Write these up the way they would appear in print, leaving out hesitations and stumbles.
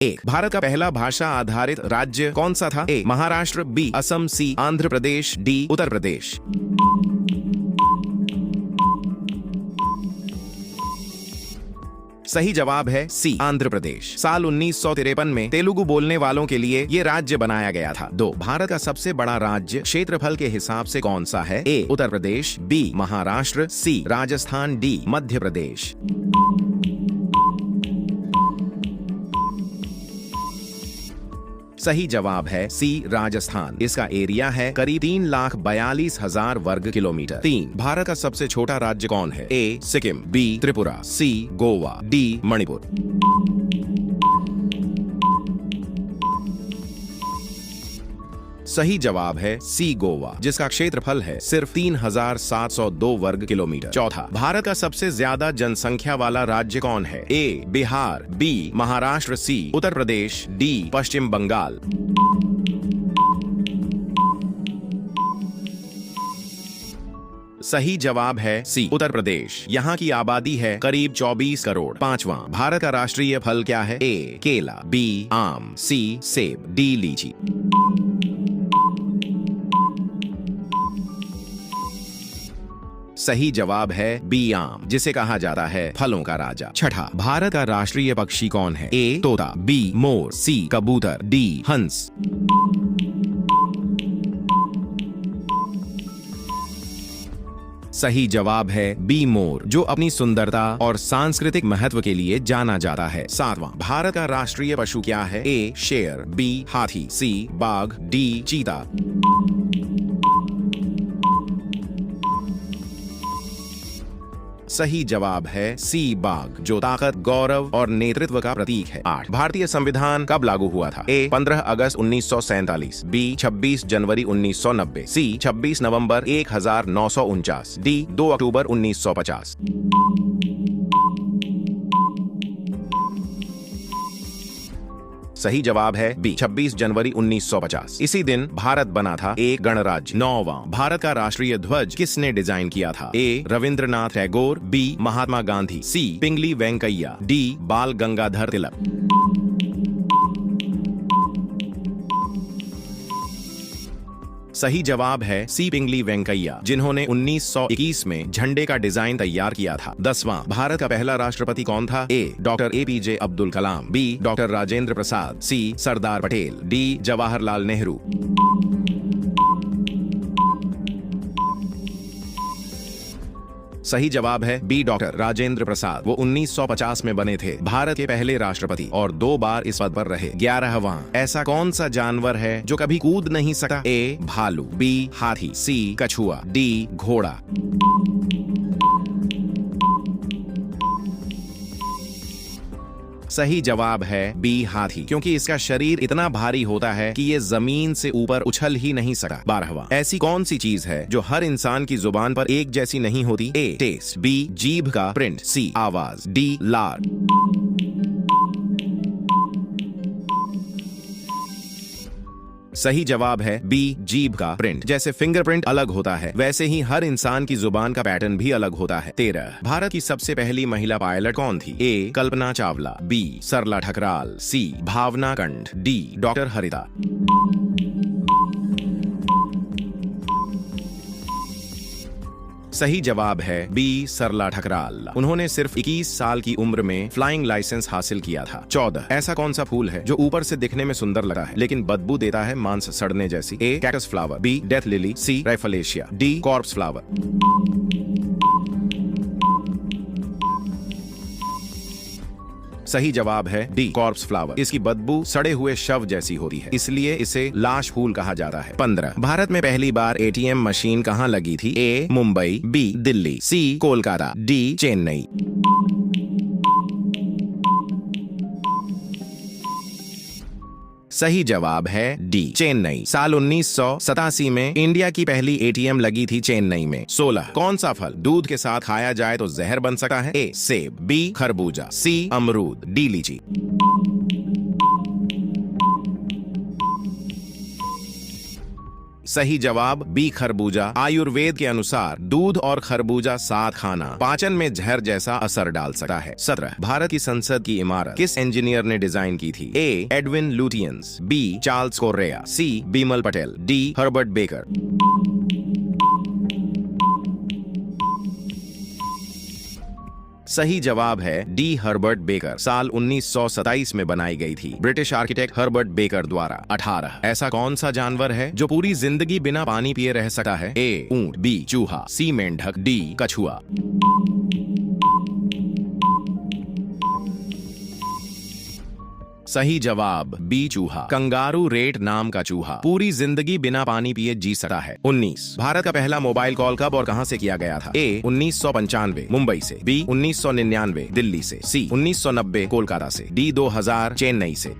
ए भारत का पहला भाषा आधारित राज्य कौन सा था? ए महाराष्ट्र, बी असम, सी आंध्र प्रदेश, डी उत्तर प्रदेश। सही जवाब है सी आंध्र प्रदेश। साल 1953 में तेलुगु बोलने वालों के लिए ये राज्य बनाया गया था। 2 भारत का सबसे बड़ा राज्य क्षेत्रफल के हिसाब से कौन सा है? ए उत्तर प्रदेश, बी महाराष्ट्र, सी राजस्थान, डी मध्य प्रदेश। सही जवाब है सी राजस्थान। इसका एरिया है करीब 3,42,000 वर्ग किलोमीटर। 3 भारत का सबसे छोटा राज्य कौन है? ए सिक्किम, बी त्रिपुरा, सी गोवा, डी मणिपुर। सही जवाब है सी गोवा, जिसका क्षेत्रफल है सिर्फ 3,702 वर्ग किलोमीटर। 4 भारत का सबसे ज्यादा जनसंख्या वाला राज्य कौन है? ए बिहार, बी महाराष्ट्र, सी उत्तर प्रदेश, डी पश्चिम बंगाल। सही जवाब है सी उत्तर प्रदेश। यहाँ की आबादी है करीब 24 करोड़। 5वां भारत का राष्ट्रीय फल क्या है? ए केला, बी आम, सी सेब, डी लीची। सही जवाब है बी आम, जिसे कहा जाता है फलों का राजा। 6 भारत का राष्ट्रीय पक्षी कौन है? ए तोता, बी मोर, सी कबूतर, डी हंस। सही जवाब है बी मोर, जो अपनी सुंदरता और सांस्कृतिक महत्व के लिए जाना जाता है। 7वां भारत का राष्ट्रीय पशु क्या है? ए शेर, बी हाथी, सी बाघ, डी चीता। सही जवाब है सी बाघ, जो ताकत, गौरव और नेतृत्व का प्रतीक है। 8 भारतीय संविधान कब लागू हुआ था? ए 15 अगस्त 1947, बी 26 जनवरी 1990, सी 26 नवंबर 1949, डी 2 अक्टूबर 1950। सही जवाब है बी 26 जनवरी 1950। इसी दिन भारत बना था एक गणराज्य। 9वां भारत का राष्ट्रीय ध्वज किसने डिजाइन किया था? ए रविंद्रनाथ टैगोर, बी महात्मा गांधी, सी पिंगली वेंकैया, डी बाल गंगाधर तिलक। सही जवाब है सी पिंगली वेंकैया, जिन्होंने 1921 में झंडे का डिजाइन तैयार किया था। 10वां भारत का पहला राष्ट्रपति कौन था? ए doctor APJ Abdul Kalam, B doctor Rajendra Prasad, सी सरदार पटेल, डी जवाहरलाल नेहरू। सही जवाब है बी डॉक्टर राजेंद्र प्रसाद। वो 1950 में बने थे भारत के पहले राष्ट्रपति और 2 बार इस पद पर रहे। 11वां ऐसा कौन सा जानवर है जो कभी कूद नहीं सकता? ए भालू, बी हाथी, सी कछुआ, डी घोड़ा। सही जवाब है बी हाथी, क्योंकि इसका शरीर इतना भारी होता है कि ये जमीन से ऊपर उछल ही नहीं सकता। 12वां ऐसी कौन सी चीज है जो हर इंसान की जुबान पर एक जैसी नहीं होती? ए टेस्ट, बी जीभ का प्रिंट, सी आवाज, डी लार। सही जवाब है बी जीभ का प्रिंट। जैसे फिंगरप्रिंट अलग होता है, वैसे ही हर इंसान की जुबान का पैटर्न भी अलग होता है। 13 भारत की सबसे पहली महिला पायलट कौन थी? ए कल्पना चावला, बी सरला ठकराल, सी भावना कंठ, डी डॉक्टर हरिता। सही जवाब है बी सरला ठकराल। उन्होंने सिर्फ 21 साल की उम्र में फ्लाइंग लाइसेंस हासिल किया था। 14 ऐसा कौन सा फूल है जो ऊपर से दिखने में सुंदर लगता है लेकिन बदबू देता है मांस सड़ने जैसी? A cactus flower, B death lily, C rafflesia, D corpse flower. सही जवाब है डी कॉर्प्स फ्लावर। इसकी बदबू सड़े हुए शव जैसी होती है, इसलिए इसे लाश फूल कहा जाता है। 15 भारत में पहली बार ATM मशीन कहाँ लगी थी? ए मुंबई, बी दिल्ली, सी कोलकाता, डी चेन्नई। सही जवाब है डी चेन्नई। साल 1987 में इंडिया की पहली ATM लगी थी चेन्नई में। 16 कौन सा फल दूध के साथ खाया जाए तो जहर बन सकता है? ए सेब, बी खरबूजा, सी अमरूद, डी लीची। सही जवाब बी खरबूजा। आयुर्वेद के अनुसार दूध और खरबूजा साथ खाना पाचन में जहर जैसा असर डाल सकता है। 17 भारत की संसद की इमारत किस इंजीनियर ने डिजाइन की थी? A Edwin Lutyens, B Charles Correa, C Bimal Patel, D Herbert Baker. सही जवाब है डी हर्बर्ट बेकर। साल 1927 में बनाई गई थी ब्रिटिश आर्किटेक्ट हर्बर्ट बेकर द्वारा। 18 ऐसा कौन सा जानवर है जो पूरी जिंदगी बिना पानी पिए रह सकता है? ए ऊंट, बी चूहा, सी मेंढक, डी कछुआ। सही जवाब बी चूहा। कंगारू रेट नाम का चूहा पूरी जिंदगी बिना पानी पिए जी सकता है। 19 भारत का पहला मोबाइल कॉल कब और कहां से किया गया था? ए 1995 मुंबई से, बी 1999 दिल्ली से, सी 1990 कोलकाता से, डी 2000 चेन्नई से।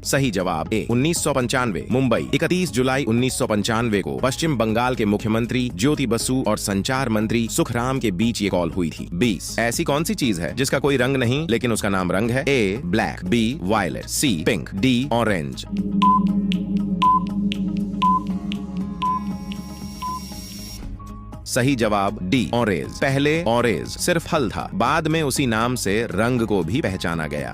सही जवाब ए 1995 मुंबई। 31 जुलाई 1995 को पश्चिम बंगाल के मुख्यमंत्री ज्योति बसु और संचार मंत्री सुखराम के बीच ये कॉल हुई थी। 20 ऐसी कौन सी चीज है जिसका कोई रंग नहीं लेकिन उसका नाम रंग है? ए ब्लैक, बी वायलेट, सी पिंक, डी ऑरेंज। सही जवाब डी ऑरेंज। पहले ऑरेंज सिर्फ फल था, बाद में उसी नाम से रंग को भी पहचाना गया।